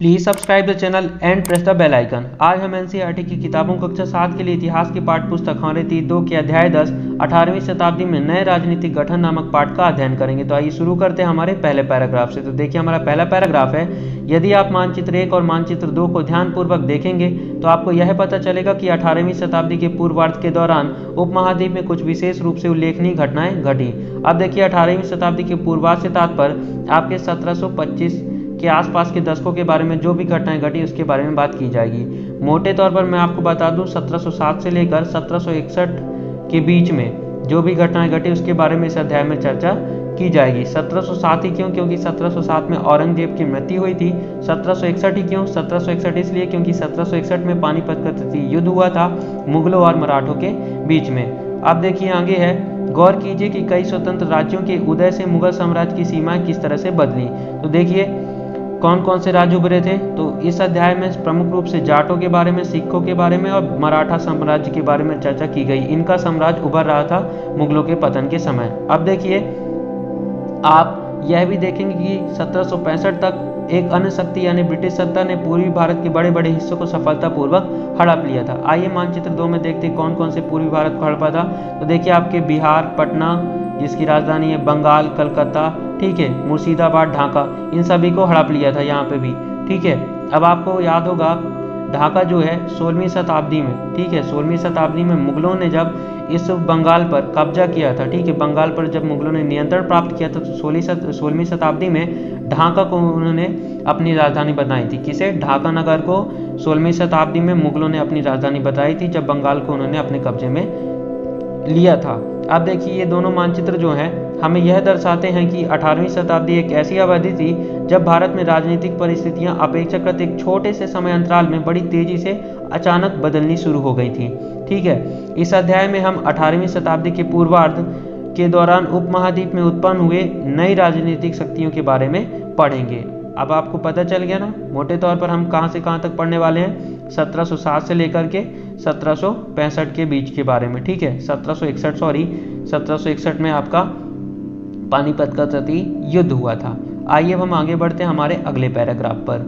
Please subscribe the channel and press the bell icon. आज हम NCERT की किताबों कक्षा 7 के लिए इतिहास की पाठ्य पुस्तक खानेती 2 के अध्याय 10 18वीं शताब्दी में नए राजनीतिक गठन नामक पाठ का अध्ययन करेंगे। तो आइए शुरू करते हैं हमारे पहले पैराग्राफ से। तो देखिए हमारा पहला पैराग्राफ है, यदि आप मानचित्र 1 और मानचित्र 2 को ध्यानपूर्वक देखेंगे तो आपको यह पता चलेगा कि 18वीं शताब्दी के पूर्वार्ध के दौरान उपमहाद्वीप में कुछ विशेष रूप से उल्लेखनीय घटनाएं घटी। अब देखिए 18वीं शताब्दी के पूर्वार्ध से तात्पर्य आपके 1725 के आसपास के दशकों के बारे में जो भी घटनाएं घटी उसके बारे में बात की जाएगी। मोटे तौर पर मैं आपको बता दूं 1707 से लेकर 1761 के बीच में जो भी घटनाएं घटी उसके बारे में इस अध्याय में चर्चा की जाएगी। 1707 ही क्यों? क्योंकि 1707 में औरंगजेब की मृत्यु हुई थी। 1761 ही क्यों? 1761 इसलिए क्योंकि 1761 में पानीपत का युद्ध हुआ था मुगलों और मराठों के बीच में। अब देखिए आगे है, गौर कीजिए कि कई स्वतंत्र राज्यों के उदय से मुगल साम्राज्य की सीमाएं किस तरह से बदली। तो देखिए कौन कौन से राज्य उभरे थे। तो इस अध्याय में प्रमुख रूप से जाटों के बारे में, सिखों के बारे में और मराठा साम्राज्य के बारे में चर्चा की गई। इनका साम्राज्य उभर रहा था मुगलों के पतन के समय। अब देखिए आप यह भी देखेंगे कि 1765 तक एक अन्य शक्ति यानी ब्रिटिश सत्ता ने पूर्वी भारत के बड़े बड़े हिस्सों को सफलतापूर्वक हड़प लिया था। आइए मानचित्र 2 में देखते हैं कौन कौन से पूर्वी भारत को हड़पा था। तो देखिए आपके बिहार, पटना जिसकी राजधानी है, बंगाल, कलकत्ता, ठीक है, मुर्शिदाबाद, ढाका, इन सभी को हड़प लिया था यहाँ पे भी। ठीक है, अब आपको याद होगा ढाका जो है 16वीं शताब्दी में, ठीक है, 16वीं शताब्दी में मुगलों ने जब इस बंगाल पर कब्जा किया था, ठीक है, बंगाल पर जब मुगलों ने नियंत्रण प्राप्त किया था तो 16वीं शताब्दी में ढाका को उन्होंने अपनी राजधानी बनाई थी। किसे? ढाका नगर को 16वीं शताब्दी में मुगलों ने अपनी राजधानी बताई थी जब बंगाल को उन्होंने अपने कब्जे में लिया था। अब देखिए ये दोनों मानचित्र जो हैं हमें यह दर्शाते हैं कि 18वीं शताब्दी एक ऐसी अवधि थी जब भारत में राजनीतिक परिस्थितियां अपेक्षाकृत एक छोटे से समय अंतराल में बड़ी तेजी से अचानक बदलनी शुरू हो गई थी। ठीक है, इस अध्याय में हम 18वीं शताब्दी के पूर्वार्ध के दौरान उपमहाद्वीप में उत्पन्न हुए नई राजनीतिक शक्तियों के बारे में पढ़ेंगे। अब आपको पता चल गया ना मोटे तौर पर हम कहां से कहां तक पढ़ने वाले हैं, 1707 से लेकर के 1765 के बीच के बारे में। ठीक है, 1761 में आपका पानीपत का तटीय युद्ध हुआ था। आइए अब हम आगे बढ़ते हैं हमारे अगले पैराग्राफ पर।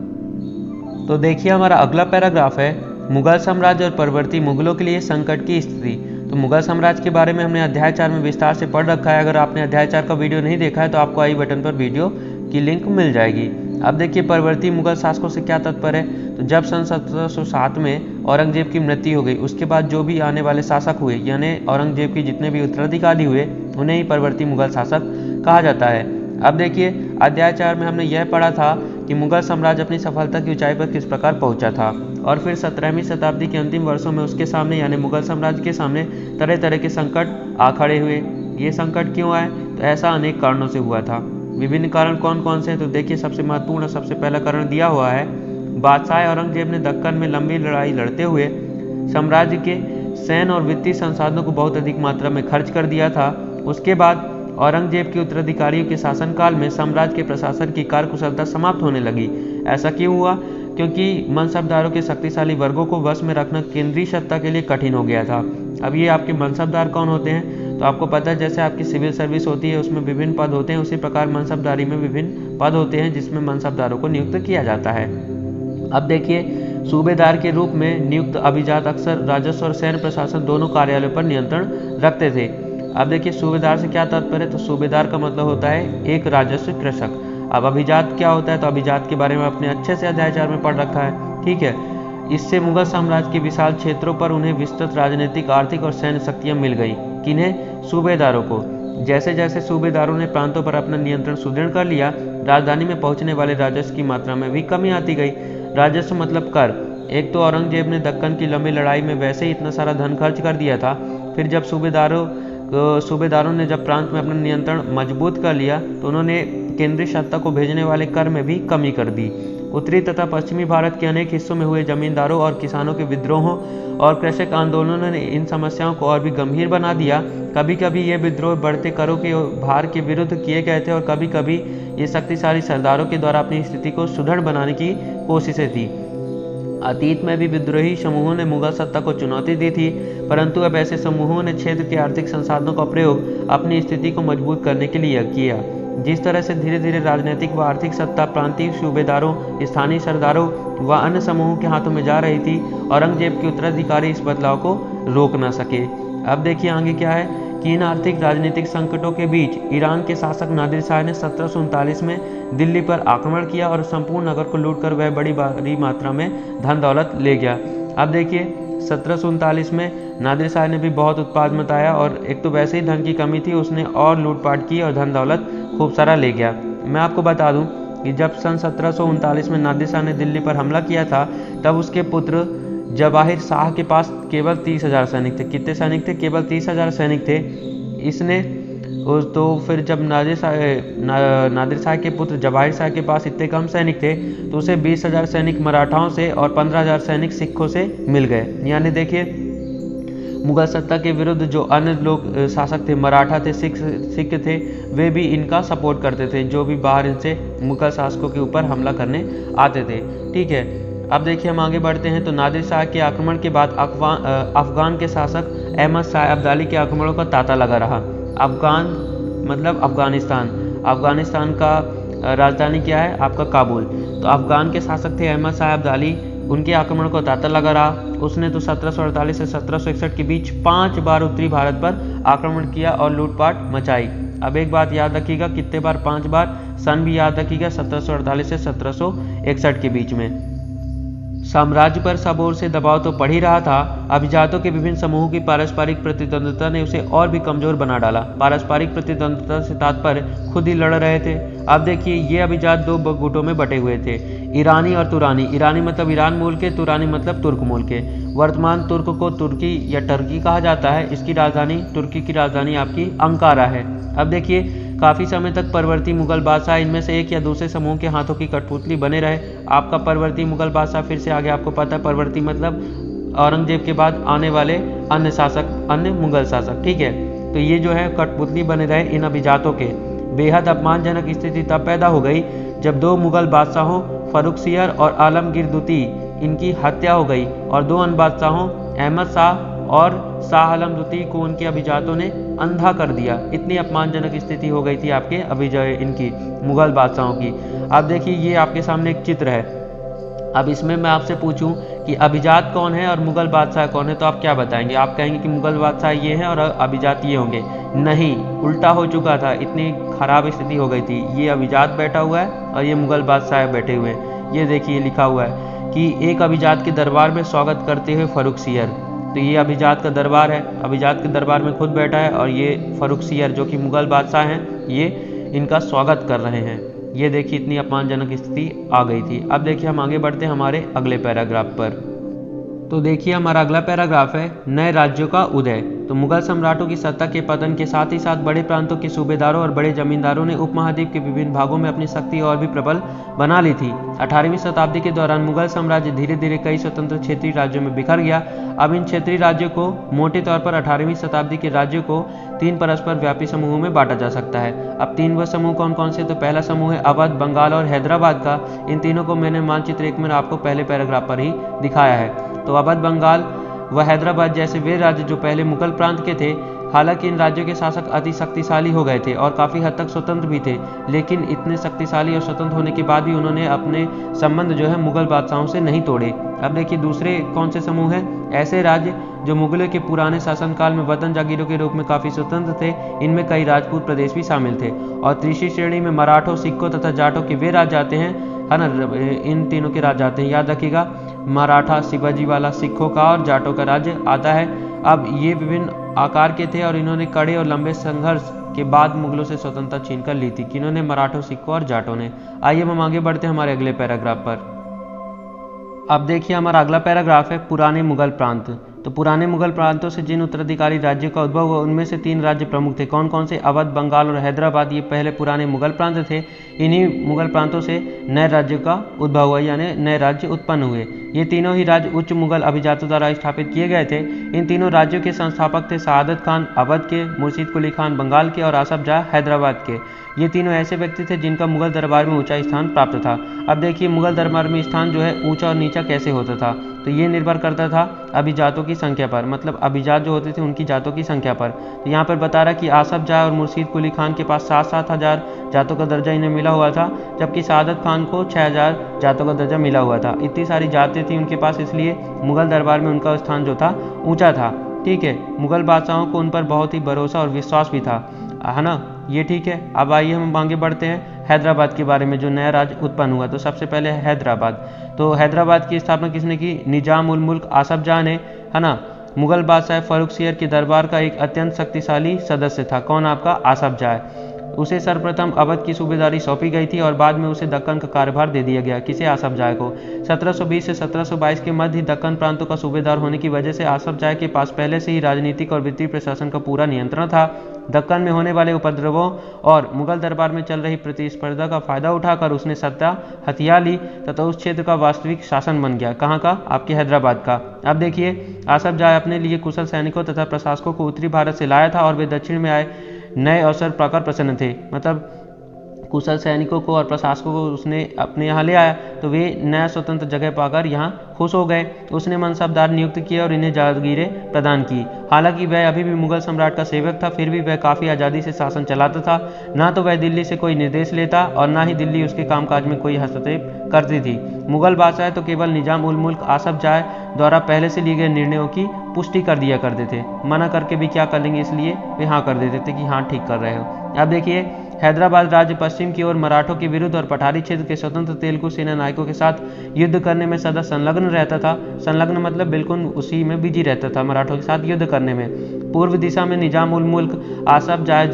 तो देखिए हमारा अगला पैराग्राफ है, मुगल साम्राज्य और परवर्ती मुगलों के लिए संकट की स्थिति। तो मुगल साम्राज्य के बारे में हमने अध्याय 4 में विस्तार से पढ़ रखा है। अगर आपने अध्याय 4 का वीडियो नहीं देखा है तो आपको आई बटन पर वीडियो की लिंक मिल जाएगी। अब देखिए परवर्ती मुगल शासकों से क्या तात्पर्य है। तो जब सन 1707 में औरंगजेब की मृत्यु हो गई उसके बाद जो भी आने वाले शासक हुए यानी औरंगजेब के जितने भी उत्तराधिकारी हुए उन्हें ही परवर्ती मुगल शासक कहा जाता है। अब देखिए अध्याय 4 में हमने यह पढ़ा था कि मुगल साम्राज्य अपनी सफलता की ऊंचाई पर किस प्रकार पहुंचा था और फिर 17वीं शताब्दी के अंतिम वर्षों में उसके सामने यानी मुगल साम्राज्य के सामने तरह तरह के संकट आ खड़े हुए। ये संकट क्यों आए? तो ऐसा अनेक कारणों से हुआ था। विभिन्न कारण कौन कौन से हैं? तो देखिए सबसे महत्वपूर्ण और सबसे पहला कारण दिया हुआ है, बादशाह औरंगजेब ने दक्कन में लंबी लड़ाई लड़ते हुए साम्राज्य के सैन्य और वित्तीय संसाधनों को बहुत अधिक मात्रा में खर्च कर दिया था। उसके बाद औरंगजेब के उत्तराधिकारियों के शासनकाल में साम्राज्य के प्रशासन की कार्यकुशलता समाप्त होने लगी। ऐसा क्यों हुआ? क्योंकि मनसबदारों के शक्तिशाली वर्गों को वश में रखना केंद्रीय सत्ता के लिए कठिन हो गया था। अब ये आपके मनसबदार कौन होते हैं? तो आपको पता है जैसे आपकी सिविल सर्विस होती है उसमें विभिन्न पद होते हैं, उसी प्रकार मनसबदारी में विभिन्न पद होते हैं जिसमें मनसबदारों को नियुक्त किया जाता है। अब देखिए सूबेदार के रूप में नियुक्त अभिजात अक्सर राजस्व और सैन्य प्रशासन दोनों कार्यालयों पर नियंत्रण रखते थे। अब देखिए सूबेदार से क्या तात्पर्य है? तो सूबेदार का मतलब होता है एक राजस्व कृषक। अब अभिजात क्या होता है? तो अभिजात के बारे में आपने अच्छे से अध्याय 4 में पढ़ रखा है। ठीक है, इससे मुगल साम्राज्य के विशाल क्षेत्रों पर उन्हें विस्तृत राजनीतिक, आर्थिक और सैन्य शक्तियां मिल गई। किन्हें? सूबेदारों को। जैसे जैसे सूबेदारों ने प्रांतों पर अपना नियंत्रण सुदृढ़ कर लिया, राजधानी में पहुंचने वाले राजस्व की मात्रा में भी कमी आती गई। राजस्व मतलब कर। एक तो औरंगजेब ने दक्कन की लंबी लड़ाई में वैसे ही इतना सारा धन खर्च कर दिया था, फिर जब सूबेदारों ने जब प्रांत में अपना नियंत्रण मजबूत कर लिया तो उन्होंने केंद्रीय सत्ता को भेजने वाले कर में भी कमी कर दी। उत्तरी तथा पश्चिमी भारत के अनेक हिस्सों में हुए जमींदारों और किसानों के विद्रोहों और कृषक आंदोलनों ने इन समस्याओं को और भी गंभीर बना दिया। कभी कभी ये विद्रोह बढ़ते करों के भार के विरुद्ध किए गए थे और कभी कभी ये शक्तिशाली सरदारों के द्वारा अपनी स्थिति को सुदृढ़ बनाने की कोशिशें थी। अतीत में भी विद्रोही समूहों ने मुगल सत्ता को चुनौती दी थी, परंतु अब ऐसे समूहों ने क्षेत्र के आर्थिक संसाधनों का प्रयोग अपनी स्थिति को मजबूत करने के लिए किया। जिस तरह से धीरे धीरे राजनीतिक व आर्थिक सत्ता प्रांतीय सूबेदारों, स्थानीय सरदारों व अन्य समूहों के हाथों में जा रही थी, औरंगजेब के उत्तराधिकारी इस बदलाव को रोक न सके। अब देखिए आगे क्या है कि इन आर्थिक राजनीतिक संकटों के बीच ईरान के शासक नादिर शाह ने 1739 में दिल्ली पर आक्रमण किया और संपूर्ण नगर को लूटकर वह बड़ी मात्रा में धन दौलत ले गया। अब देखिए 1739 में नादिर शाह ने भी बहुत उत्पाद मचाया और एक तो वैसे ही धन की कमी थी, उसने और लूटपाट की और धन दौलत खूब सारा ले गया। मैं आपको बता दूं कि जब सन 1739 में नादिर शाह ने दिल्ली पर हमला किया था, तब उसके पुत्र जवाहिर शाह के पास केवल 30,000 सैनिक थे। कितने सैनिक थे? केवल 30,000 सैनिक थे। इसने तो फिर जब नादिर शाह के पुत्र जवाहिर शाह के पास इतने कम सैनिक थे, तो उसे 20,000 सैनिक मराठाओं से और 15,000 सैनिक सिखों से मिल गए। यानी देखिए मुगल सत्ता के विरुद्ध जो अन्य लोग शासक थे, मराठा थे, सिख थे, वे भी इनका सपोर्ट करते थे, जो भी बाहर इनसे मुगल शासकों के ऊपर हमला करने आते थे। ठीक है, अब देखिए हम आगे बढ़ते हैं। तो नादिर शाह के आक्रमण के बाद अफगान के शासक अहमद शाह अब्दाली के आक्रमणों का तांता लगा रहा। अफगान मतलब अफगानिस्तान का राजधानी क्या है? आपका काबुल। तो अफगान के शासक थे अहमद शाह अब्दाली, उनके आक्रमण को तांता लगा रहा। उसने तो 1748 से 1761 के बीच 5 बार उत्तरी भारत पर आक्रमण किया और लूटपाट मचाई। अब एक बात याद रखिएगा, कितने बार? 5 बार। सन भी याद रखिएगा, 1748 से 1761 के बीच में। साम्राज्य पर सब ओर से दबाव तो पड़ ही रहा था, अभिजातों के विभिन्न समूहों की पारस्परिक प्रतिद्वंद्विता ने उसे और भी कमजोर बना डाला। पारस्परिक प्रतिद्वंद्विता से तात्पर्य खुद ही लड़ रहे थे। अब देखिए ये अभिजात 2 गुटों में बटे हुए थे, ईरानी और तुरानी। ईरानी मतलब ईरान मूल के, तुरानी मतलब तुर्क मूल के। वर्तमान तुर्क को तुर्की या टर्की कहा जाता है। इसकी राजधानी, तुर्की की राजधानी आपकी अंकारा है। अब देखिए काफ़ी समय तक परवर्ती मुगल बादशाह इनमें से एक या दूसरे समूह के हाथों की कठपुतली बने रहे। आपका परवर्ती मुगल बादशाह, फिर से आगे आपको पता है परवर्ती मतलब औरंगजेब के बाद आने वाले अन्य शासक, अन्य मुगल शासक। ठीक है, तो ये जो है कठपुतली बने रहे इन अभिजातों के। बेहद अपमानजनक स्थिति तब पैदा हो गई जब 2 मुगल बादशाहों फर्रुखसियर और आलमगीर द्वितीय इनकी हत्या हो गई और 2 अन्य बादशाहों अहमद शाह और शाह आलम द्वितीय को उनके अभिजातों ने अंधा कर दिया। इतनी अपमानजनक स्थिति हो गई थी आपके इनकी मुगल बादशाहों की। अब देखिए ये आपके सामने एक चित्र है। अब इसमें मैं आपसे पूछूं कि अभिजात कौन है और मुगल बादशाह कौन है, तो आप क्या बताएंगे? आप कहेंगे कि मुगल बादशाह ये हैं और अभिजात ये होंगे। नहीं, उल्टा हो चुका था, इतनी खराब स्थिति हो गई थी। ये अभिजात बैठा हुआ है और ये मुगल बादशाह बैठे हुए हैं। ये देखिए लिखा हुआ है कि एक अभिजात के दरबार में स्वागत करते हुए फर्रुखसियर। तो ये अभिजात का दरबार है, अभिजात के दरबार में खुद बैठा है और ये फर्रुखसियर जो कि मुगल बादशाह हैं, ये इनका स्वागत कर रहे हैं। ये देखिए इतनी अपमानजनक स्थिति आ गई थी। अब देखिए हम आगे बढ़ते हैं हमारे अगले पैराग्राफ पर। तो देखिए हमारा अगला पैराग्राफ है नए राज्यों का उदय। तो मुगल सम्राटों की सत्ता के पतन के साथ ही साथ बड़े प्रांतों के सूबेदारों और बड़े जमींदारों ने उपमहाद्वीप के विभिन्न भागों में अपनी शक्ति और भी प्रबल बना ली थी। 18वीं शताब्दी के दौरान मुगल साम्राज्य धीरे धीरे कई स्वतंत्र क्षेत्रीय राज्यों में बिखर गया। अब इन क्षेत्रीय राज्यों को मोटे तौर पर 18वीं शताब्दी के राज्यों को 3 परस्पर व्यापी समूहों में बांटा जा सकता है। अब 3 वह समूह कौन कौन से? तो पहला समूह है अवध, बंगाल और हैदराबाद का। इन तीनों को मैंने मानचित्र 1 में आपको पहले पैराग्राफ पर ही दिखाया है। तो अवध, बंगाल व हैदराबाद जैसे वे राज्य जो पहले मुगल प्रांत के थे, हालांकि इन राज्यों के शासक अति शक्तिशाली हो गए थे और काफ़ी हद तक स्वतंत्र भी थे, लेकिन इतने शक्तिशाली और स्वतंत्र होने के बाद भी उन्होंने अपने संबंध जो है मुगल बादशाहों से नहीं तोड़े। अब देखिए दूसरे कौन से समूह हैं? ऐसे राज्य जो मुगलों के पुराने शासनकाल में वतन जागीरों के रूप में काफ़ी स्वतंत्र थे। इनमें कई राजपूत प्रदेश भी शामिल थे। और तीसरी श्रेणी में मराठों, सिखों तथा जाटों के वे राज्य आते हैं, है ना। इन तीनों के राज्य आते हैं, याद रखिएगा, मराठा, शिवाजी वाला सिखों का और जाटों का राज्य आता है। अब ये विभिन्न आकार के थे और इन्होंने कड़े और लंबे संघर्ष के बाद मुगलों से स्वतंत्रता छीनकर ली थी। किन्होंने? मराठों, सिखों और जाटों ने। आइए हम आगे बढ़ते हैं हमारे अगले पैराग्राफ पर। अब देखिए हमारा अगला पैराग्राफ है पुराने मुगल प्रांत। तो पुराने मुगल प्रांतों से जिन उत्तराधिकारी राज्यों का उद्भव हुआ उनमें से 3 राज्य प्रमुख थे। कौन कौन से? अवध, बंगाल और हैदराबाद। ये पहले पुराने मुगल प्रांत थे। इन्हीं मुगल प्रांतों से नए राज्यों का उद्भव हुआ, यानी नए राज्य उत्पन्न हुए। ये तीनों ही राज्य उच्च मुगल अभिजातों द्वारा स्थापित किए गए थे। इन तीनों राज्यों के संस्थापक थे सआदत खान अवध के, मुर्शीद कुली खान बंगाल के और आसफ जाह हैदराबाद के। ये तीनों ऐसे व्यक्ति थे जिनका मुगल दरबार में ऊंचा स्थान प्राप्त था। अब देखिए मुगल दरबार में स्थान जो है ऊंचा और नीचा कैसे होता था, तो ये निर्भर करता था अभिजातों की संख्या पर, मतलब अभिजात जो होते थे उनकी जातों की संख्या पर। तो यहाँ पर बता रहा कि आसफ जाह और मुर्शीद कुली खान के पास 7-7 हजार जातों का दर्जा इन्हें मिला हुआ था, जबकि सआदत खान को 6,000 जातों का दर्जा मिला हुआ था। इतनी सारी जातें थी उनके पास, इसलिए मुगल दरबार में उनका स्थान जो था ऊंचा था। ठीक है, मुगल बादशाहों को उन पर बहुत ही भरोसा और विश्वास भी था, है ना। ये ठीक है। अब आइए हम आगे बढ़ते हैं हैदराबाद के बारे में, जो नया राज्य उत्पन्न हुआ। तो सबसे पहले हैदराबाद। तो हैदराबाद की स्थापना किसने की? निजाम उल मुल्क आसफ जाह ने, है ना। मुगल बादशाह फारूक शेर के दरबार का एक अत्यंत शक्तिशाली सदस्य था। कौन? आपका आसफ जाह। उसे सर्वप्रथम अवध की सूबेदारी सौंपी गई थी और बाद में उसे दक्कन का कार्यभार दे दिया गया। किसे? आसफ जाह को। 1720 से 1722 के मध्य दक्कन प्रांतों का सूबेदार होने की वजह से आसफ जाह के पास पहले से ही राजनीतिक और वित्तीय प्रशासन का पूरा नियंत्रण था। दक्कन में होने वाले उपद्रवों और मुगल दरबार में चल रही प्रतिस्पर्धा का फायदा उठाकर उसने सत्ता हथिया ली तथा उस क्षेत्र का वास्तविक शासन बन गया। कहाँ का? आपके हैदराबाद का। अब देखिए आसफ जाह अपने लिए कुशल सैनिकों तथा प्रशासकों को उत्तरी भारत से लाया था और वे दक्षिण में आए नए अवसर पाकर प्रसन्न थे। मतलब कुशल सैनिकों को और प्रशासकों को उसने अपने यहाँ ले आया तो वे नया स्वतंत्र जगह पाकर यहाँ खुश हो गए। उसने मनसबदार नियुक्त किए और इन्हें जागीरें प्रदान की। हालांकि वह अभी भी मुगल सम्राट का सेवक था, फिर भी वह काफ़ी आज़ादी से शासन चलाता था। ना तो वह दिल्ली से कोई निर्देश लेता और ना ही दिल्ली उसके कामकाज में कोई हस्तक्षेप करती थी। मुगल बादशाह तो केवल निजाम उल मुल्क आसफ जाह द्वारा पहले से लिए गए निर्णयों की पुष्टि कर दिया करते थे। मना करके भी क्या कर लेंगे, इसलिए वे हाँ कर देते थे कि हाँ ठीक कर रहे हो। अब देखिए हैदराबाद राज्य पश्चिम की ओर मराठों के विरुद्ध और पठारी क्षेत्र के स्वतंत्र तेलुगु सेना नायकों के साथ युद्ध करने में सदा संलग्न रहता था। संलग्न मतलब बिल्कुल उसी में बिजी रहता था, मराठों के साथ युद्ध करने में। पूर्व दिशा में निजाम उल मुल्क आसफ जाह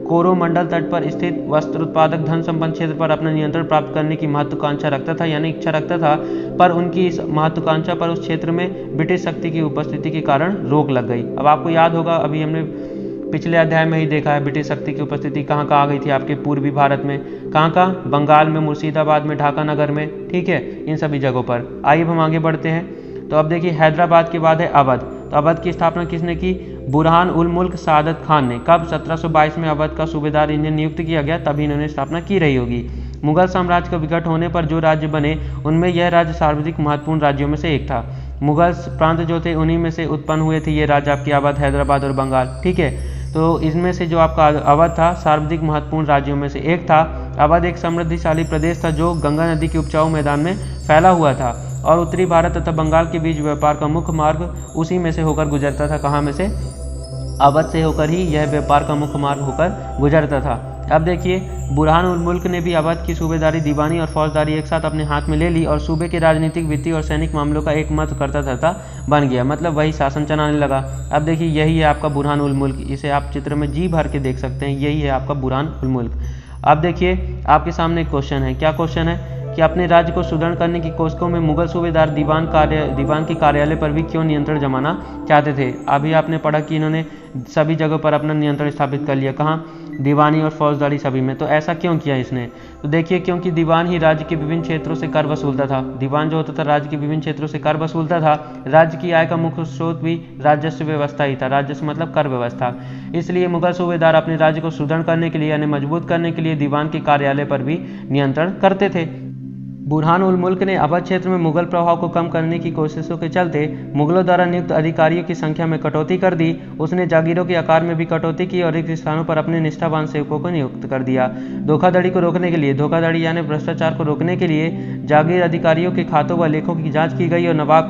कोरोमंडल तट पर स्थित वस्त्र उत्पादक धन संपन्न क्षेत्र पर अपना नियंत्रण प्राप्त करने की महत्वाकांक्षा रखता था, यानी इच्छा रखता था। पर उनकी इस महत्वाकांक्षा पर उस क्षेत्र में ब्रिटिश शक्ति की उपस्थिति के कारण रोक लग गई। अब आपको याद होगा, अभी हमने पिछले अध्याय में ही देखा है ब्रिटिश शक्ति की उपस्थिति कहाँ कहाँ आ गई थी आपके पूर्वी भारत में। कहाँ कहाँ? बंगाल में, मुर्शिदाबाद में, ढाका नगर में। ठीक है, इन सभी जगहों पर। आइए हम आगे बढ़ते हैं। तो अब देखिए हैदराबाद के बाद है अवध। तो अवध की स्थापना किसने की? बुरहान उल मुल्क सआदत खान ने। कब? 1722 में अवध का सूबेदार इन्हें नियुक्त किया गया, तभी इन्होंने स्थापना की रही होगी। मुगल साम्राज्य का विकट होने पर जो राज्य बने उनमें यह राज्य सर्वाधिक महत्वपूर्ण राज्यों में से एक था। मुगल प्रांत जो थे उन्हीं में से उत्पन्न हुए थे ये राज्य आपके अवध, हैदराबाद और बंगाल। ठीक है, तो इसमें से जो आपका अवध था सर्वाधिक महत्वपूर्ण राज्यों में से एक था। अवध एक समृद्धिशाली प्रदेश था जो गंगा नदी के उपजाऊ मैदान में फैला हुआ था और उत्तरी भारत तथा बंगाल के बीच व्यापार का मुख्य मार्ग उसी में से होकर गुजरता था। कहाँ में से? अवध से होकर ही यह व्यापार का मुख्य मार्ग होकर गुजरता था। अब देखिए बुरहान उल मुल्क ने भी अवध की सूबेदारी, दीवानी और फौजदारी एक साथ अपने हाथ में ले ली और सूबे के राजनीतिक, वित्तीय और सैनिक मामलों का एकमात्र कर्ता बन गया। मतलब वही शासन चलाने लगा। अब देखिए यही है आपका बुरहान उल मुल्क। इसे आप चित्र में जी भर के देख सकते हैं, यही है आपका बुरहान उल मुल्क। अब देखिए आपके सामने एक क्वेश्चन है। क्या क्वेश्चन है कि अपने राज्य को सुदृढ़ करने की कोशिशों में मुगल सूबेदार दीवान के कार्यालय पर भी क्यों नियंत्रण जमाना चाहते थे? अभी आपने पढ़ा कि इन्होंने सभी जगहों पर अपना नियंत्रण स्थापित कर लिया। कहाँ? दीवानी और फौजदारी सभी में। तो ऐसा क्यों किया इसने? तो देखिए क्योंकि दीवान ही राज्य के विभिन्न क्षेत्रों से कर वसूलता था। दीवान जो होता था राज्य के विभिन्न क्षेत्रों से कर वसूलता था। राज्य की आय का मुख्य स्रोत भी राजस्व व्यवस्था ही था। राजस्व मतलब कर व्यवस्था। इसलिए मुगल सूबेदार अपने राज्य को सुदृढ़ करने के लिए यानी मजबूत करने के लिए दीवान के कार्यालय पर भी नियंत्रण करते थे। बुरहान उल मुल्क ने अवध क्षेत्र में मुगल प्रभाव को कम करने की कोशिशों के चलते मुगलों द्वारा नियुक्त अधिकारियों की संख्या में कटौती कर दी। उसने जागीरों के आकार में भी कटौती की और एक स्थानों पर अपने निष्ठावान सेवकों को नियुक्त कर दिया। धोखाधड़ी को रोकने के लिए, धोखाधड़ी यानी भ्रष्टाचार को रोकने के लिए जागीर अधिकारियों के खातों व लेखों की जाँच की गई और नवाब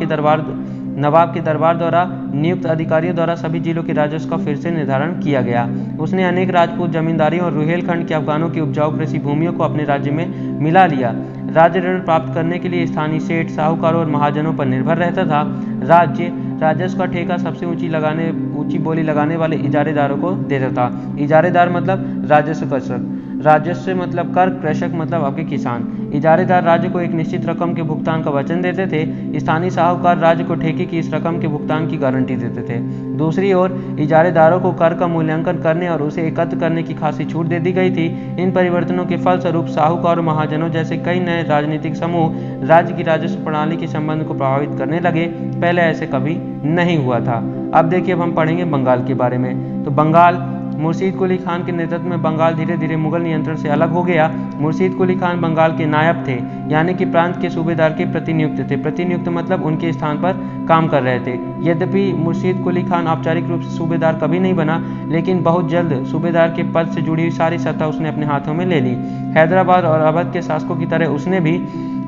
के दरबार द्वारा नियुक्त अधिकारियों द्वारा सभी जिलों के राजस्व का फिर से निर्धारण किया गया। उसने अनेक राजपूत जमींदारियों और रुहेलखंड के अफगानों की उपजाऊ कृषि भूमियों को अपने राज्य में मिला लिया। राज्य ऋण प्राप्त करने के लिए स्थानीय सेठ, साहूकारों और महाजनों पर निर्भर रहता था। राज्य राजस्व का ठेका सबसे ऊंची बोली लगाने वाले इजारेदारों को देता था। इजारेदार मतलब राजस्व कसरत। राजस्व मतलब कर, कृषक मतलब आपके किसान। इजारेदार राज्य को एक निश्चित रकम के भुगतान का वचन देते थे। स्थानीय साहूकार राज्य को ठेके की इस रकम के भुगतान की गारंटी देते थे। दूसरी ओर इजारेदारों को कर का मूल्यांकन करने और उसे एकत्र करने की खासी छूट दे दी गई थी। इन परिवर्तनों के फलस्वरूप साहूकार और महाजनों जैसे कई नए राजनीतिक समूह राज्य की राजस्व प्रणाली के संबंध को प्रभावित करने लगे। पहले ऐसे कभी नहीं हुआ था। अब देखिए, अब हम पढ़ेंगे बंगाल के बारे में। तो बंगाल, मुर्शीद कुली खान के नेतृत्व में बंगाल धीरे धीरे मुगल नियंत्रण से अलग हो गया। मुर्शीद कुली खान बंगाल के नायब थे, यानी कि प्रांत के सूबेदार के प्रतिनियुक्त थे। प्रतिनियुक्त मतलब उनके स्थान पर काम कर रहे थे। यद्यपि मुर्शीद कुली खान औपचारिक रूप से सूबेदार कभी नहीं बना, लेकिन बहुत जल्द सूबेदार के पद से जुड़ी हुई सारी सत्ता उसने अपने हाथों में ले ली। हैदराबाद और अवध के शासकों की तरह उसने भी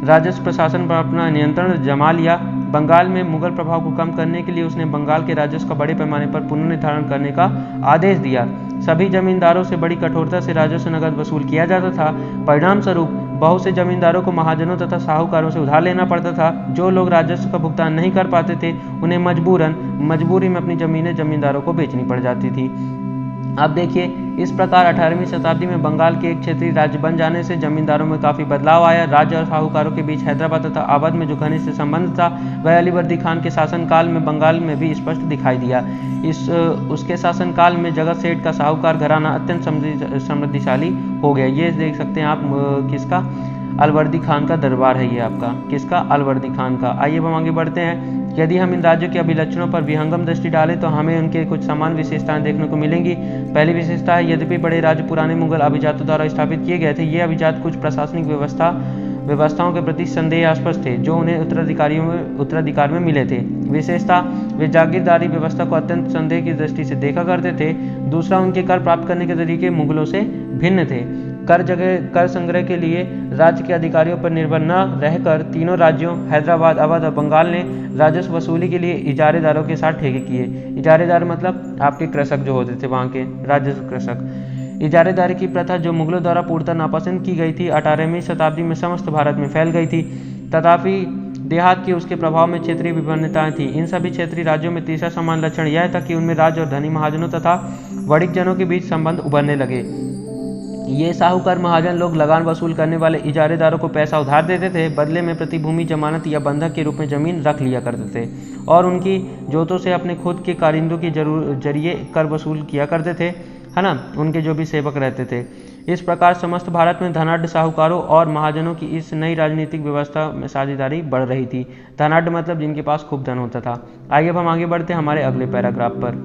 राजस्व प्रशासन पर अपना नियंत्रण जमा लिया। बंगाल में मुगल प्रभाव को कम करने के लिए उसने बंगाल के राजस्व का बड़े पैमाने पर पुनर्निर्धारण करने का आदेश दिया। सभी जमींदारों से बड़ी कठोरता से राजस्व नकद वसूल किया जाता था। परिणाम स्वरूप बहुत से जमींदारों को महाजनों तथा साहूकारों से उधार लेना पड़ता था। जो लोग राजस्व का भुगतान नहीं कर पाते थे, उन्हें मजबूरी में अपनी जमीनें जमींदारों को बेचनी पड़ जाती थी। अब देखिए, इस प्रकार 18वीं शताब्दी में बंगाल के एक क्षेत्रीय राज्य बन जाने से जमींदारों में काफ़ी बदलाव आया। राज्य और साहूकारों के बीच हैदराबाद तथा अवध में जो घनिष्ठ संबंध था, वह अलीवर्दी खान के शासनकाल में बंगाल में भी स्पष्ट दिखाई दिया। उसके शासनकाल में जगत सेठ का साहूकार घराना अत्यंत समृद्धिशाली हो गया। ये देख सकते हैं आप, किसका? अलवर्दी खान का दरबार है ये आपका। किसका? अलवर्दी खान का। आइए हम आगे बढ़ते हैं। यदि हम इन राज्यों के अभिलक्षणों पर विहंगम दृष्टि डालें तो हमें उनके कुछ समान विशेषताएं देखने को मिलेंगी। पहली विशेषता है, यद्यपि बड़े राज्य पुराने मुगल अभिजातों द्वारा स्थापित किए गए थे, ये अभिजात कुछ प्रशासनिक व्यवस्थाओं के प्रति संदेहास्पद थे जो उन्हें उत्तराधिकार में मिले थे। विशेषता, वे जागीरदारी व्यवस्था को अत्यंत संदेह की दृष्टि से देखा करते थे। दूसरा, उनके कर प्राप्त करने के तरीके मुगलों से भिन्न थे। कर संग्रह के लिए राज्य के अधिकारियों पर निर्भर न रहकर तीनों राज्यों हैदराबाद, अवध और बंगाल ने राजस्व वसूली के लिए इजारेदारों के साथ ठेके किए। इजारेदार मतलब आपके कृषक जो होते थे, वहाँ के राजस्व कृषक। इजारेदारी की प्रथा जो मुगलों द्वारा पूर्णतः नापसंद की गई थी, 18वीं शताब्दी में समस्त भारत में फैल गई थी। तथापि देहात की उसके प्रभाव में क्षेत्रीय विभिन्नताएं थी। इन सभी क्षेत्रीय राज्यों में तीसरा समान लक्षण यह था कि उनमें राज्य और धनी महाजनों तथा वणिक जनों के बीच संबंध उभरने लगे। ये साहूकार महाजन लोग लगान वसूल करने वाले इजारेदारों को पैसा उधार देते थे, बदले में प्रतिभूमि, जमानत या बंधक के रूप में जमीन रख लिया करते थे और उनकी जोतों से अपने खुद के कारिंदों के जरिए कर वसूल किया करते थे, है ना, उनके जो भी सेवक रहते थे। इस प्रकार समस्त भारत में धनाढ़ साहूकारों और महाजनों की इस नई राजनीतिक व्यवस्था में साझेदारी बढ़ रही थी। धनाढ़ मतलब जिनके पास खूब धन होता था। आइए अब हम आगे बढ़ते हैं हमारे अगले पैराग्राफ पर।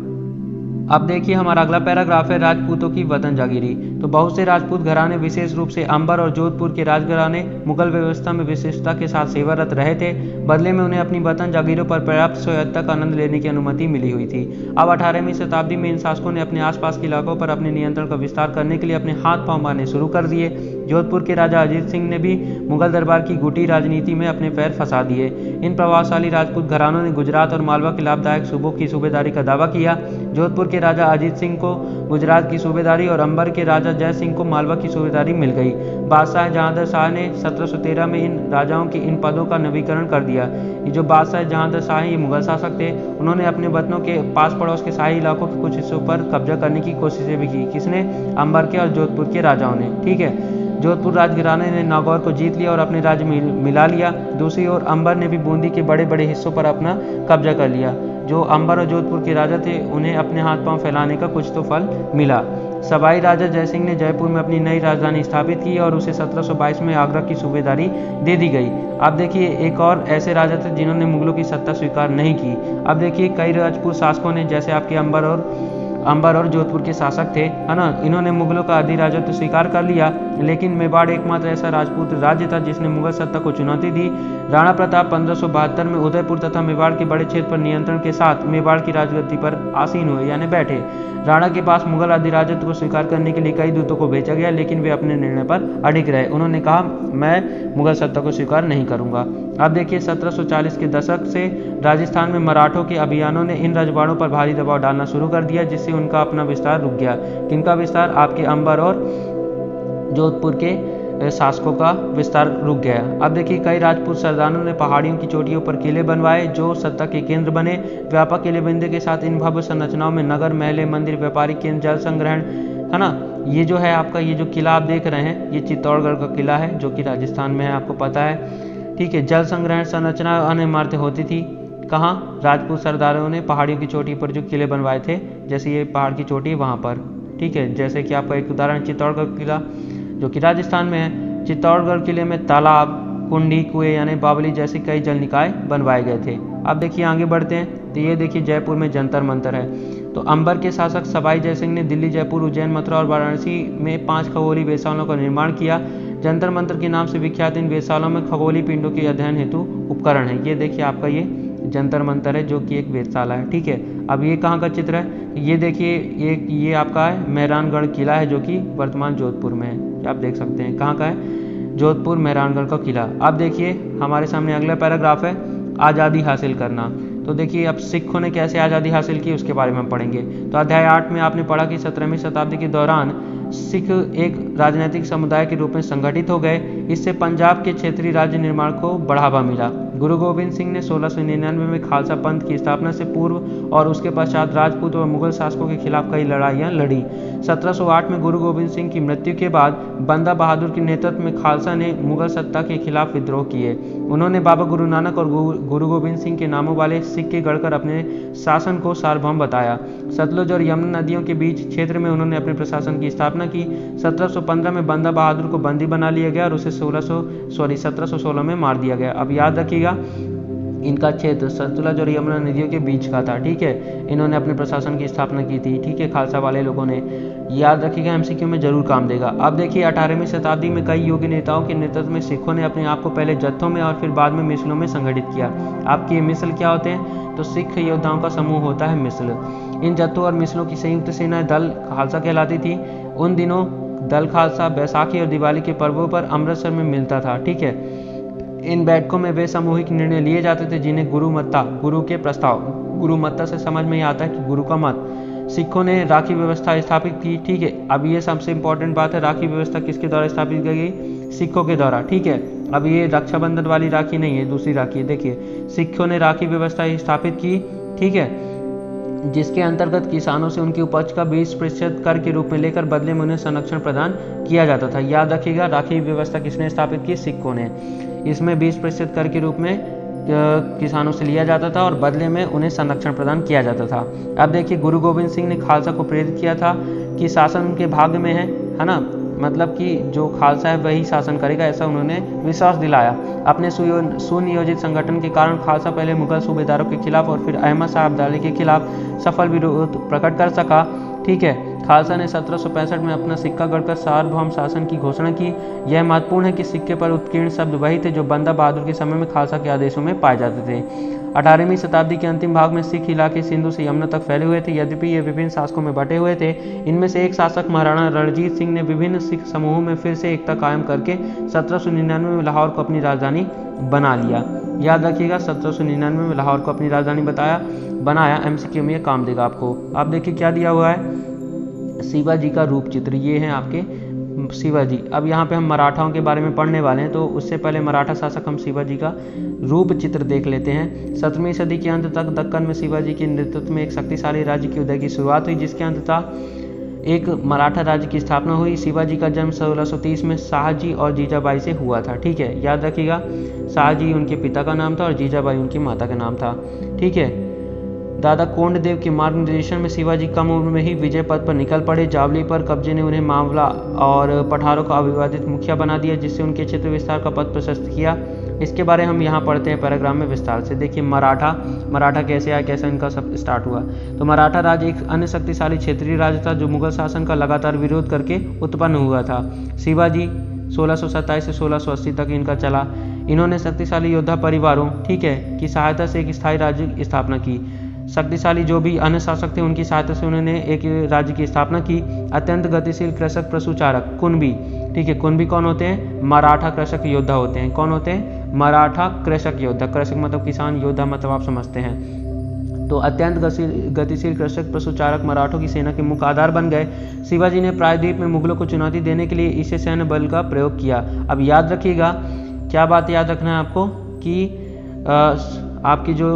अब देखिए, हमारा अगला पैराग्राफ है राजपूतों की वतन जागीरी। तो बहुत से राजपूत घराने, विशेष रूप से अंबर और जोधपुर के राजघराने, मुगल व्यवस्था में विशेषता के साथ सेवारत रहे थे। बदले में उन्हें अपनी वतन जागीरों पर पर्याप्त स्वायत्तता का आनंद लेने की अनुमति मिली हुई थी। अब 18वीं शताब्दी में इन शासकों ने अपने आसपास के इलाकों पर अपने नियंत्रण का विस्तार करने के लिए अपने हाथ पांव मारने शुरू कर दिए। जोधपुर के राजा अजीत सिंह ने भी मुगल दरबार की गुटी राजनीति में अपने पैर फंसा दिए। इन प्रभावशाली राजपूत घरानों ने गुजरात और मालवा के लाभदायक सूबों की सूबेदारी का दावा किया। जोधपुर के राजा अजीत सिंह को गुजरात की सूबेदारी और अंबर के राजा जय सिंह को मालवा की सूबेदारी मिल गई। बादशाह जहांगीर शाह ने 1713 में इन राजाओं के इन पदों का नवीकरण कर दिया। ये जो बादशाह जहांगीर शाह हैं, ये मुगल शासक थे। उन्होंने अपने वतनों के पास पड़ोस के शाही इलाकों के कुछ हिस्सों पर कब्जा करने की कोशिशें भी की। किसने? अंबर के और जोधपुर के राजाओं ने। ठीक है, जोधपुर राजघराने ने नागौर को जीत लिया और अपने राज्य में मिला लिया। दूसरी ओर अंबर ने भी बूंदी के बड़े बड़े हिस्सों पर अपना कब्जा कर लिया। जो अंबर और जोधपुर के राजा थे, उन्हें अपने हाथ पांव फैलाने का कुछ तो फल मिला। सवाई राजा जयसिंह ने जयपुर में अपनी नई राजधानी स्थापित की और उसे 1722 में आगरा की सूबेदारी दे दी गई। अब देखिए, एक और ऐसे राजा थे जिन्होंने मुगलों की सत्ता स्वीकार नहीं की। अब देखिए, कई राजपूत शासकों ने, जैसे आपके अंबर और जोधपुर के शासक थे, है ना, इन्होंने मुगलों का अधिराजत्व स्वीकार कर लिया। लेकिन मेवाड़ एकमात्र ऐसा राजपूत राज्य था जिसने मुगल सत्ता को चुनौती दी। राणा प्रताप 1572 में उदयपुर तथा मेवाड़ के बड़े क्षेत्र पर नियंत्रण के साथ मेवाड़ की राजगद्दी पर आसीन हुए, यानी बैठे। राणा के पास मुगल अधिराजत्व को स्वीकार करने के लिए कई दूतों को भेजा गया, लेकिन वे अपने निर्णय पर अडिग रहे। उन्होंने कहा, मैं मुगल सत्ता को स्वीकार नहीं करूंगा। अब देखिए, 1740 के दशक से राजस्थान में मराठों के अभियानों ने इन रजवाड़ों पर भारी दबाव डालना शुरू कर दिया, जिससे उनका अपना विस्तार रुक गया। किनका विस्तार? आपके अंबर और जोधपुर के शासकों का विस्तार रुक गया। अब देखिए, कई राजपूत सरदारों ने पहाड़ियों की चोटियों पर किले बनवाए जो सत्ता के केंद्र बने। व्यापक किलेबंदी के साथ इन भव्य संरचनाओं में नगर, महल, मंदिर, व्यापारिक केंद्र, जल संग्रहण है ना। ये जो है आपका ये जो किला आप देख रहे हैं ये चित्तौड़गढ़ का किला है जो कि राजस्थान में है, आपको पता है। ठीक है, जल संग्रहण संरचना अन्य इमारतें होती थी कहाँ, राजपूत सरदारों ने पहाड़ियों की चोटी पर जो किले बनवाए थे, जैसे ये पहाड़ की चोटी वहाँ पर। ठीक है, जैसे कि आपका एक उदाहरण चित्तौड़गढ़ किला जो कि राजस्थान में है। चित्तौड़गढ़ किले में तालाब, कुंडी, कुएं यानी बावली जैसे कई जल निकाय बनवाए गए थे। अब देखिए आगे बढ़ते हैं तो ये देखिए जयपुर में जंतर मंतर है। तो अंबर के शासक सवाई जयसिंह ने दिल्ली, जयपुर, उज्जैन, मथुरा और वाराणसी में 5 खगोलीय वेधशालाओं का निर्माण किया। जंतर मंतर के नाम से विख्यात इन वेधशालाओं में खगोलीय पिंडों के अध्ययन हेतु उपकरण है। ये देखिए आपका ये जंतर मंतर है जो कि एक वेधशाला है। ठीक है, अब ये कहाँ का चित्र है, ये देखिए ये आपका है मेहरानगढ़ किला है जो कि वर्तमान जोधपुर में है। आप देख सकते हैं कहाँ का है, जोधपुर मेहरानगढ़ का किला। अब देखिए हमारे सामने अगला पैराग्राफ है आज़ादी हासिल करना। तो देखिए अब सिखों ने कैसे आज़ादी हासिल की उसके बारे में हम पढ़ेंगे। तो अध्याय 8 में आपने पढ़ा कि 17वीं शताब्दी के दौरान सिख एक राजनीतिक समुदाय के रूप में संगठित हो गए। इससे पंजाब के क्षेत्रीय राज्य निर्माण को बढ़ावा मिला। गुरु गोविंद सिंह ने 1699 में खालसा पंथ की स्थापना से पूर्व और उसके पश्चात राजपूत और मुगल शासकों के खिलाफ कई लड़ाइयाँ लड़ी। 1708 में गुरु गोविंद सिंह की मृत्यु के बाद बंदा बहादुर के नेतृत्व में खालसा ने मुगल सत्ता के खिलाफ विद्रोह किए। उन्होंने बाबा गुरु नानक और गुरु गोविंद सिंह के नामों वाले सिक्के गढ़कर अपने शासन को सार्वभौम बताया। सतलुज और यमुना नदियों के बीच क्षेत्र में उन्होंने अपने प्रशासन की स्थापना की। 1715 में बंदा बहादुर को बंदी बना लिया गया और उसे 1716 में मार दिया गया। अब याद रखिएगा इनका क्षेत्र सतलुज और यमुना नदियों के बीच का था। ठीक है, इन्होंने अपने प्रशासन की स्थापना की थी। ठीक है, खालसा वाले लोगों ने, याद रखिएगा एमसीक्यू में जरूर काम देगा। अब देखिए 18वीं शताब्दी में कई योगी नेताओं के नेतृत्व में सिखों ने अपने आप को पहले जत्थों में और फिर बाद में मिसलों में संगठित किया। आपके ये मिसल क्या होते हैं, तो सिख योद्धाओं का समूह होता है मिसल। इन जत्थों और मिसलों की संयुक्त सेना दल खालसा कहलाती थी। उन दिनों दल खालसा बैसाखी और दिवाली के पर्वों पर अमृतसर में मिलता था। ठीक है, इन बैठकों में वे सामूहिक निर्णय लिए जाते थे जिन्हें गुरुमत्ता, गुरु के प्रस्ताव, गुरुमत्ता से समझ में आता है कि गुरु का मत। सिखों ने राखी व्यवस्था स्थापित की। ठीक है, अब ये सबसे इंपॉर्टेंट बात है, राखी व्यवस्था किसके द्वारा स्थापित की गई, सिखों के द्वारा। ठीक है, अब ये रक्षाबंधन वाली राखी नहीं है, दूसरी राखी है। देखिए सिखों ने राखी व्यवस्था स्थापित की। ठीक है, जिसके अंतर्गत किसानों से उनकी उपज का 20% कर के रूप में लेकर बदले में उन्हें संरक्षण प्रदान किया जाता था। याद रखिएगा राखी व्यवस्था किसने स्थापित की, सिखों ने। इसमें 20% कर के रूप में किसानों से लिया जाता था और बदले में उन्हें संरक्षण प्रदान किया जाता था। अब देखिए गुरु गोविंद सिंह ने खालसा को प्रेरित किया था कि शासन उनके भाग्य में है ना, मतलब कि जो खालसा है वही शासन करेगा, ऐसा उन्होंने विश्वास दिलाया। अपने सुनियोजित संगठन के कारण खालसा पहले मुगल सूबेदारों के खिलाफ और फिर अहमद शाह अब्दाली के खिलाफ सफल विरोध प्रकट कर सका। ठीक है, खालसा ने 1765 में अपना सिक्का गढ़कर सार्वभौम शासन की घोषणा की। यह महत्वपूर्ण है कि सिक्के पर उत्कीर्ण शब्द वही थे जो बंदा बहादुर के समय में खालसा के आदेशों में पाए जाते थे। 18वीं शताब्दी के अंतिम भाग में सिख इलाके सिंधु से यमुना तक फैले हुए थे। यद्यपि ये विभिन्न शासकों में बटे हुए थे। इनमें से एक शासक महाराणा रणजीत सिंह ने विभिन्न सिख समूहों में फिर से एकता कायम करके 1799 में लाहौर को अपनी राजधानी बना लिया। याद रखिएगा 1799 में लाहौर को अपनी राजधानी बनाया। एमसीक्यू में ये काम देगा आपको। आप देखिए क्या दिया हुआ है, शिवाजी का रूप चित्र। ये हैं आपके शिवाजी। अब यहाँ पे हम मराठाओं के बारे में पढ़ने वाले हैं, तो उससे पहले मराठा शासक हम शिवाजी का रूप चित्र देख लेते हैं। 17वीं सदी के अंत तक दक्कन में शिवाजी के नेतृत्व में एक शक्तिशाली राज्य के उदय की शुरुआत हुई, जिसके अंततः एक मराठा राज्य की स्थापना हुई। शिवाजी का जन्म 1630 में शाहजी और जीजाबाई से हुआ था। ठीक है, याद रखिएगा शाहजी उनके पिता का नाम था और जीजाबाई उनकी माता का नाम था। ठीक है, दादा कोंडदेव के मार्गदर्शन में शिवाजी कम उम्र में ही विजय पद पर निकल पड़े। जावली पर कब्जे ने उन्हें मावला और पठारों का अविवादित मुखिया बना दिया, जिससे उनके क्षेत्र विस्तार का पद प्रशस्त किया। इसके बारे हम यहाँ पढ़ते हैं पैराग्राफ में विस्तार से। देखिए मराठा कैसे आया, कैसे इनका सब स्टार्ट हुआ। तो मराठा राज्य एक अन्य शक्तिशाली क्षेत्रीय राज्य था जो मुगल शासन का लगातार विरोध करके उत्पन्न हुआ था। शिवाजी 1627 से 1680 तक इनका चला। इन्होंने शक्तिशाली योद्धा परिवारों, ठीक है, की सहायता से एक स्थायी राज्य की स्थापना की। शक्तिशाली जो भी अन्य शासक थे उनकी सहायता से उन्होंने एक राज्य की स्थापना की। अत्यंत गतिशील कृषक पशुचारक कुणबी, ठीक है, कुणबी कौन होते हैं, मराठा कृषक योद्धा होते हैं। कौन होते हैं, मराठा कृषक योद्धा। कृषक मतलब किसान, योद्धा मतलब आप समझते हैं। तो अत्यंत गतिशील कृषक पशुचारक मराठों की सेना के मुख्य आधार बन गए। शिवाजी ने प्रायद्वीप में मुगलों को चुनौती देने के लिए इसे सैन्य बल का प्रयोग किया। अब याद रखिएगा क्या बात याद रखना है आपको कि आपकी जो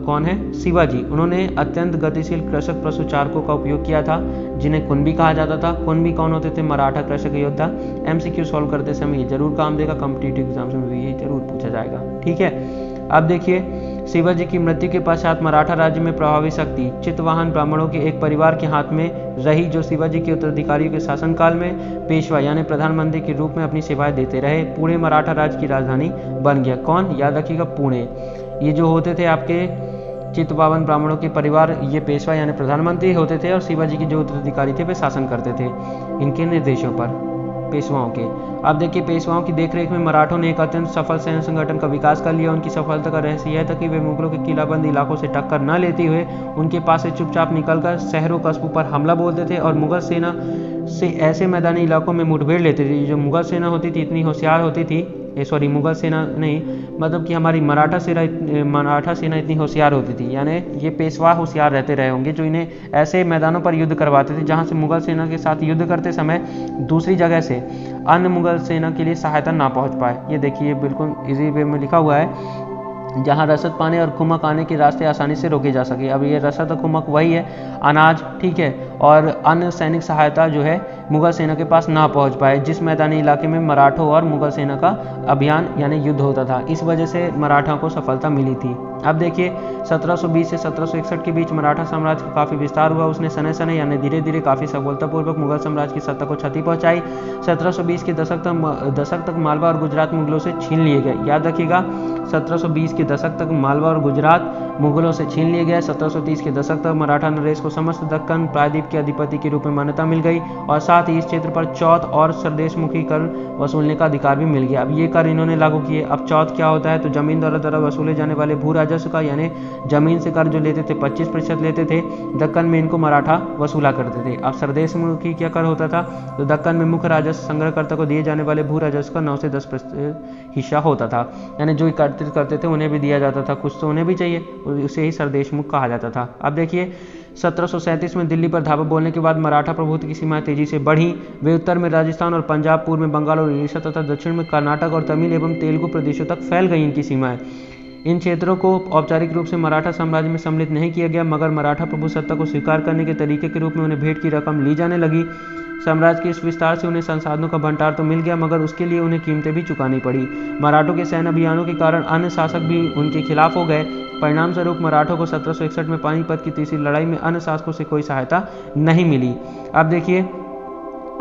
कौन है, शिवाजी, उन्होंने अत्यंत गतिशील कृषक पशुचारकों का उपयोग किया था, जिन्हें कुणबी कहा जाता था। कुणबी कौन होते थे? मराठा कृषक योद्धा। MCQ सॉल्व करते समय ये जरूर काम देगा, कॉम्पिटिटिव एग्जाम्स में भी ये जरूर पूछा जाएगा। ठीक है, अब देखिए, शिवाजी की मृत्यु के पश्चात मराठा राज्य में प्रभावी शक्ति चितवाहन ब्राह्मणों के एक परिवार के हाथ में रही, जो शिवाजी के उत्तराधिकारियों के शासनकाल में पेशवा यानी प्रधानमंत्री के रूप में अपनी सेवाएं देते रहे। पुणे मराठा राज्य की राजधानी बन गया। कौन? याद रखिएगा, पुणे। ये जो होते थे आपके चितवाहन ब्राह्मणों के परिवार, ये पेशवा यानी प्रधानमंत्री होते थे और शिवाजी के जो उत्तराधिकारी थे वे शासन करते थे इनके निर्देशों पर, पेशवाओं के। अब देखिए, पेशवाओं की देखरेख में मराठों ने एक अत्यंत सफल सैन्य संगठन का विकास कर लिया। उनकी सफलता का रहस्य यह था कि वे मुगलों के किलाबंद इलाकों से टक्कर न लेते हुए उनके पास से चुपचाप निकलकर शहरों कस्बों पर हमला बोलते थे और मुगल सेना से ऐसे मैदानी इलाकों में मुठभेड़ लेते थे। जो मुगल सेना होती थी इतनी होशियार होती थी, मुगल सेना नहीं, मतलब कि हमारी मराठा सेना इतनी होशियार होती थी, यानी ये पेशवा होशियार रहते रहे होंगे जो इन्हें ऐसे मैदानों पर युद्ध करवाते थे जहां से मुगल सेना के साथ युद्ध करते समय दूसरी जगह से अन्य मुगल सेना के लिए सहायता ना पहुंच पाए। ये देखिए, बिल्कुल इजी वे में लिखा हुआ है, जहां रसद पाने और कुमक आने के रास्ते आसानी से रोके जा सके। अब ये रसद और कुमक वही है, अनाज, ठीक है, और अन्य सैनिक सहायता जो है मुगल सेना के पास ना पहुंच पाए, जिस मैदानी इलाके में मराठों और मुगल सेना का अभियान यानी युद्ध होता था। इस वजह से मराठाओं को सफलता मिली थी। अब देखिए, 1720 से 1761 के बीच मराठा साम्राज्य का काफी विस्तार हुआ। उसने सने सने यानी धीरे धीरे काफी सफलतापूर्वक मुगल साम्राज्य की सत्ता को क्षति पहुंचाई। 1720 के दशक तक मालवा और गुजरात मुगलों से छीन लिए गए। याद रखिएगा, 1720 के दशक तक मालवा और गुजरात मुगलों से छीन लिए गए। 1730 के दशक तक मराठा नरेश को समस्त दक्कन प्रायद्वीप के अधिपति के रूप में मान्यता मिल गई और साथ ही इस क्षेत्र पर चौथ और सरदेशमुखी कर वसूलने का अधिकार भी मिल गया। अब ये कर इन्होंने लागू किए। अब चौथ क्या होता है? तो जमीन द्वारा वसूले जाने वाले भू राजस्व का, यानी जमीन से कर जो लेते थे 25% लेते थे, दक्कन में इनको मराठा वसूला करते थे। अब सरदेशमुखी क्या कर होता था? तो दक्कन में मुख्य राजस्व संग्रहकर्ता को दिए जाने वाले भू राजस्व का 9 से 10% हिस्सा होता था, यानी जो एकत्रित करते थे उन्हें भी दिया जाता था, कुछ तो उन्हें भी चाहिए, उसे ही सरदेशमुख कहा जाता था। अब देखिए, 1737 में दिल्ली पर धावा बोलने के बाद मराठा प्रभुत्व की सीमाएं तेजी से बढ़ी। वे उत्तर में राजस्थान और पंजाब, पूर्व में बंगाल और उड़ीसा तथा दक्षिण में कर्नाटक और तमिल एवं तेलुगु प्रदेशों तक फैल गई इनकी सीमाएं। इन क्षेत्रों को औपचारिक रूप से मराठा साम्राज्य में सम्मिलित नहीं किया गया, मगर मराठा प्रभु सत्ता को स्वीकार करने के तरीके के रूप में उन्हें भेंट की रकम ली जाने लगी। साम्राज्य के इस विस्तार से उन्हें संसाधनों का भंडार तो मिल गया, मगर उसके लिए उन्हें कीमतें भी चुकानी पड़ी। मराठों के सैन्य अभियानों के कारण अन्य शासक भी उनके खिलाफ हो गए। परिणाम स्वरूप मराठों को 1761 में पानीपत की तीसरी लड़ाई में अन्य शासकों से कोई सहायता नहीं मिली। अब देखिए,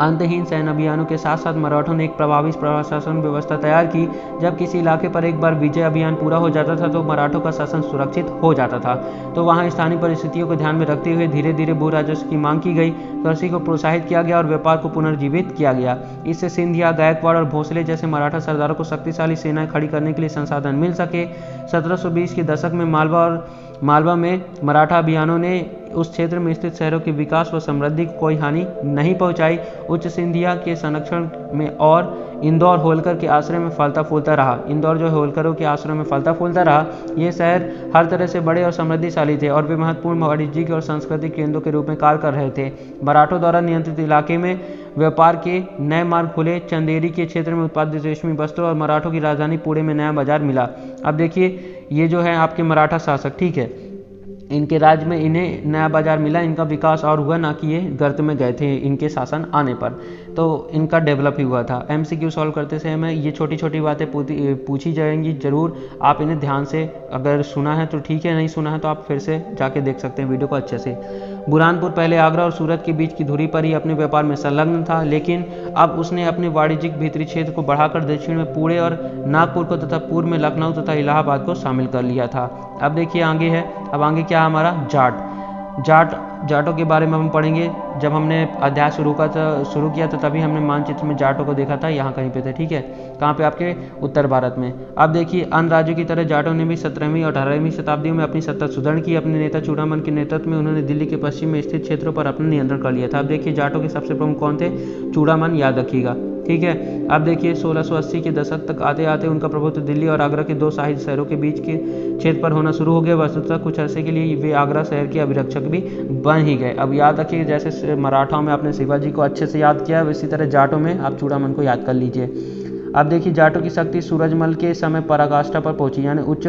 अंतहीन सैन्य अभियानों के साथ साथ मराठों ने एक प्रभावी प्रशासन व्यवस्था तैयार की। जब किसी इलाके पर एक बार विजय अभियान पूरा हो जाता था तो मराठों का शासन सुरक्षित हो जाता था। तो वहां स्थानीय परिस्थितियों को ध्यान में रखते हुए धीरे धीरे भू राजस्व की मांग की गई, कृषि को प्रोत्साहित किया गया और व्यापार को पुनर्जीवित किया गया। इससे सिंधिया, गायकवाड़ और भोसले जैसे मराठा सरदारों को शक्तिशाली सेनाएं खड़ी करने के लिए संसाधन मिल सके। 1720 के दशक में मालवा में मराठा अभियानों ने उस क्षेत्र में स्थित शहरों के विकास व समृद्धि को कोई हानि नहीं पहुंचाई। उच्च सिंधिया के संरक्षण में और इंदौर होलकर के आश्रय में फलता फूलता रहा। इंदौर जो होलकरों के आश्रय में फलता फूलता रहा। ये शहर हर तरह से बड़े और समृद्धिशाली थे और वे महत्वपूर्ण वाणिज्यिक और सांस्कृतिक केंद्रों के रूप में कार्य कर रहे थे। मराठों द्वारा नियंत्रित इलाके में व्यापार के नए मार्ग खुले। चंदेरी के क्षेत्र में उत्पादित रेशमी वस्त्रों और मराठों की राजधानी पुणे में नया बाजार मिला। अब देखिए, ये जो है आपके मराठा शासक, ठीक है, इनके राज्य में इन्हें नया बाजार मिला, इनका विकास और हुआ, ना कि ये गर्त में गए थे इनके शासन आने पर, तो इनका डेवलप ही हुआ था। MCQ सॉल्व करते समय ये छोटी छोटी बातें पूछी जाएंगी जरूर, आप इन्हें ध्यान से, अगर सुना है तो ठीक है, नहीं सुना है तो आप फिर से जाके देख सकते हैं वीडियो को अच्छे से। बुरहानपुर पहले आगरा और सूरत के बीच की धुरी पर ही अपने व्यापार में संलग्न था, लेकिन अब उसने अपने वाणिज्यिक भीतरी क्षेत्र को बढ़ाकर दक्षिण में पुणे और नागपुर को तथा पूर्व में लखनऊ तथा इलाहाबाद को शामिल कर लिया था। अब देखिए आगे है, अब आगे क्या है हमारा जाटों के बारे में हम पढ़ेंगे। जब हमने अध्याय शुरू किया था तभी हमने मानचित्र में जाटों को देखा था, यहाँ कहीं पे थे, ठीक है, कहाँ पे? आपके उत्तर भारत में। अब देखिए, अन्य राज्यों की तरह जाटों ने भी 17वीं और 18वीं शताब्दियों में अपनी सत्ता सुदृढ़ की। अपने नेता चूड़ामन के नेतृत्व में उन्होंने दिल्ली के पश्चिम में स्थित क्षेत्रों पर अपना नियंत्रण कर लिया था। अब देखिए, जाटों के सबसे प्रमुख कौन थे? चूड़ामन, याद रखिएगा, ठीक है। अब देखिए, 1680 के दशक तक आते आते उनका प्रभुत्व दिल्ली और आगरा के दो शाही शहरों के बीच के क्षेत्र पर होना शुरू हो गया। वस्तुतः कुछ अरसे के लिए वे आगरा शहर के अभिरक्षक भी बन ही गए। अब याद रखिए, जैसे मराठाओं में आपने शिवाजी को अच्छे से याद किया, इसी तरह जाटों में आप चूड़ामन को याद कर लीजिए। अब देखिए, जाटों की शक्ति सूरजमल के समय पराकाष्ठा पर पहुंची, यानी उच्च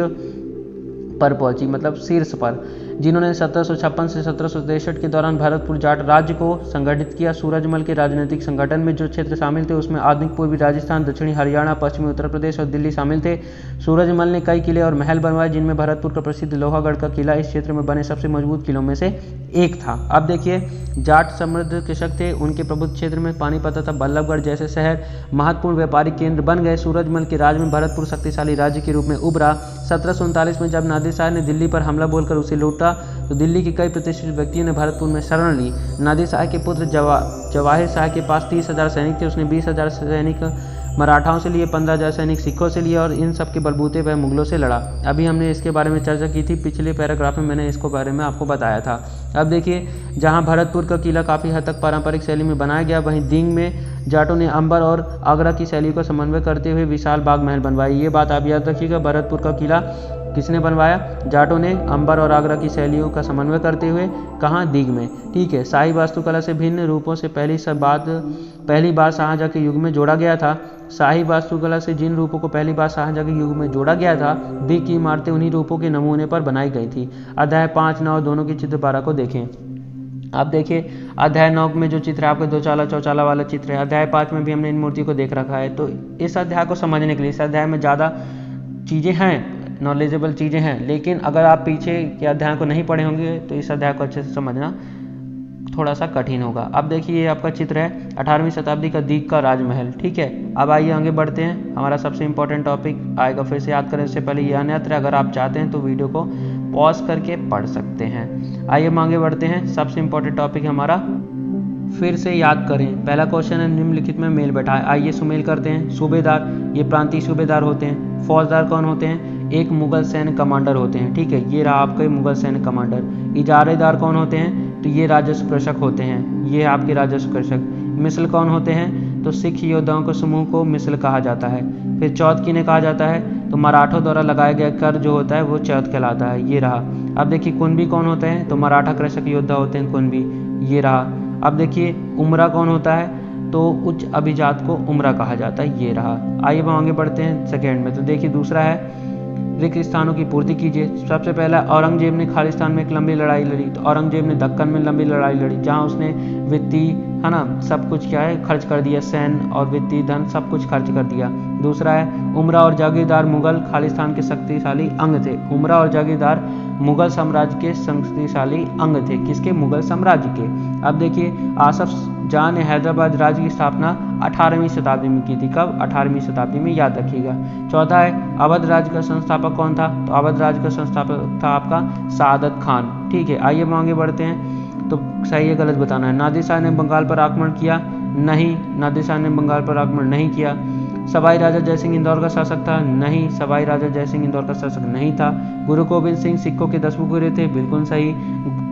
पर पहुंची, मतलब शीर्ष पर। जिन्होंने 1756 से 1763 के दौरान भरतपुर जाट राज्य को संगठित किया। सूरजमल के राजनीतिक संगठन में जो क्षेत्र शामिल थे उसमें आधुनिक पूर्वी राजस्थान, दक्षिणी हरियाणा, पश्चिमी उत्तर प्रदेश और दिल्ली शामिल थे। सूरजमल ने कई किले और महल बनवाए, जिनमें भरतपुर का प्रसिद्ध लोहागढ़ का किला इस क्षेत्र में बने सबसे मजबूत किलों में से एक था। अब देखिए, जाट समृद्ध कृषक थे, उनके प्रभुत्व क्षेत्र में पानीपत तथा बल्लभगढ़ जैसे शहर महत्वपूर्ण व्यापारिक केंद्र बन गए। सूरजमल के राज में भरतपुर शक्तिशाली राज्य के रूप में उभरा। 1739 में जब नादिर शाह ने दिल्ली पर हमला बोलकर उसे लूटा तो दिल्ली के कई प्रतिष्ठित व्यक्तियों ने भरतपुर में शरण ली। नादिर शाह के पुत्र जवाहिर शाह के पास 30,000 सैनिक थे। उसने 20,000 सैनिक मराठाओं से लिए, 15,000 सैनिक सिखों से लिए और इन सब के बलबूते वह मुगलों से लड़ा। अभी हमने इसके बारे में चर्चा की थी, पिछले पैराग्राफ में मैंने इसको बारे में आपको बताया था। अब देखिए, जहां भरतपुर का किला काफ़ी हद तक पारंपरिक शैली में बनाया गया, वहीं दींग में जाटों ने अंबर और आगरा की शैली का समन्वय करते हुए विशाल बाग महल बनवाए। ये बात आप याद रखिएगा, भरतपुर का किला किसने बनवाया? जाटों ने अंबर और आगरा की शैलियों का समन्वय करते हुए। कहाँ? दीग में। ठीक है। शाही वास्तुकला से भिन्न रूपों से पहली बार शाहजहाँ के युग में जोड़ा गया था। शाही वास्तुकला से जिन रूपों को पहली बार शाहजहाँ के युग में जोड़ा गया था, दीग की इमारतें उन्हीं रूपों के नमूने पर बनाई गई थी। अध्याय 5, 9 दोनों की चित्र 12 को देखें। आप देखिए, अध्याय 9 में जो चित्र है आपके दोचाला चौचाला वाला चित्र है। अध्याय 5 में भी हमने इन मूर्तियों को देख रखा है। तो इस अध्याय को समझने के लिए, इस अध्याय में ज़्यादा चीज़ें हैं, नॉलेजेबल चीज़ें हैं, लेकिन अगर आप पीछे के अध्याय को नहीं पढ़े होंगे तो इस अध्याय को अच्छे से समझना थोड़ा सा कठिन होगा। अब देखिए, ये आपका चित्र है 18वीं शताब्दी का दीग का राजमहल। ठीक है। अब आइए आगे बढ़ते हैं। हमारा सबसे इंपॉर्टेंट टॉपिक आएगा, फिर से याद करें इससे पहले ये अन्यत्र अगर आप चाहते हैं तो वीडियो को पॉज करके पढ़ सकते हैं। आइए हम आगे बढ़ते हैं। सबसे इंपॉर्टेंट टॉपिक हमारा, फिर से याद करें। पहला क्वेश्चन है निम्नलिखित में मेल बैठाएं। आइए सुमेल करते हैं। सूबेदार, ये प्रांतीय सूबेदार होते हैं। फौजदार कौन होते हैं? एक मुगल सैन्य कमांडर होते हैं। ठीक है, ये रहा आपके मुगल सैन्य कमांडर। इजारेदार कौन होते हैं? तो ये राजस्व कृषक होते हैं। ये आपके राजस्व कृषक। मिसल कौन होते हैं? तो सिख योद्धाओं के समूह को मिसल कहा जाता है। फिर चौथ किन्हें कहा जाता है? तो मराठों द्वारा लगाया गया कर जो होता है वो चौथ कहलाता है। ये रहा। अब देखिए, कुनबी कौन होते हैं? तो मराठा कृषक योद्धा होते हैं कुनबी। ये रहा। अब देखिए, उमरा कौन होता है? तो उच्च अभिजात को उमरा कहा जाता है। ये रहा। आइए हम आगे बढ़ते हैं सेकेंड में। तो देखिए, दूसरा है रिक्त स्थानों की पूर्ति कीजिए। सबसे पहला, औरंगजेब ने खालिस्तान में एक लंबी लड़ाई लड़ी। तो औरंगजेब ने दक्कन में लंबी लड़ाई लड़ी, जहां उसने वित्तीय, है ना, सब कुछ क्या है, खर्च कर दिया। सैन्य और वित्तीय धन सब कुछ खर्च कर दिया। दूसरा है, उमरा और जागीरदार मुगल खालिस्तान के शक्तिशाली अंग थे। उमरा और जागीरदार मुगल साम्राज्य के शक्तिशाली अंग थे। किसके? मुगल साम्राज्य के। अब देखिए, आसफ जाह ने हैदराबाद राज्य की स्थापना 18वीं शताब्दी में की थी। कब? 18वीं शताब्दी में, याद रखिएगा। चौथा है, अवध राज्य का संस्थापक कौन था? तो अवध राज्य का संस्थापक था आपका सादत खान। ठीक है। आइए हम आगे बढ़ते हैं। तो सही है गलत बताना है। नादिर शाह ने बंगाल पर आक्रमण किया? नहीं, नादिर शाह ने बंगाल पर आक्रमण नहीं किया। सवाई राजा जयसिंह इंदौर का शासक था? नहीं, सवाई राजा जयसिंह इंदौर का शासक नहीं था। गुरु गोबिंद सिंह सिखों के 10वें गुरु थे? बिल्कुल सही।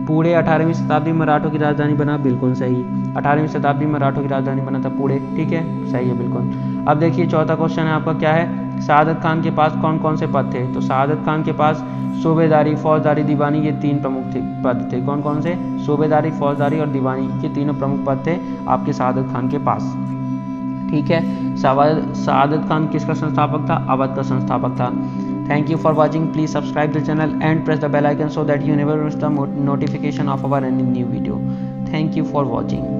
पुणे 18वीं शताब्दी में मराठों की राजधानी बना? बिल्कुल सही। 18वीं शताब्दी में मराठों की राजधानी बना था पुणे। ठीक है, सही है बिल्कुल। अब देखिए, चौथा क्वेश्चन है आपका, क्या है? सादत खान के पास कौन कौन से पद थे? तो सादत खान के पास सूबेदारी, फौजदारी, दीवानी, ये 3 प्रमुख पद थे। कौन कौन से? सूबेदारी, फौजदारी और दीवानी, ये तीनों प्रमुख पद थे आपके सादत खान के पास। ठीक है। सादत खान किसका संस्थापक था? अवध का संस्थापक था। Thank you for watching. Please subscribe the channel and press the bell icon so that you never miss the notification of our any new video. Thank you for watching.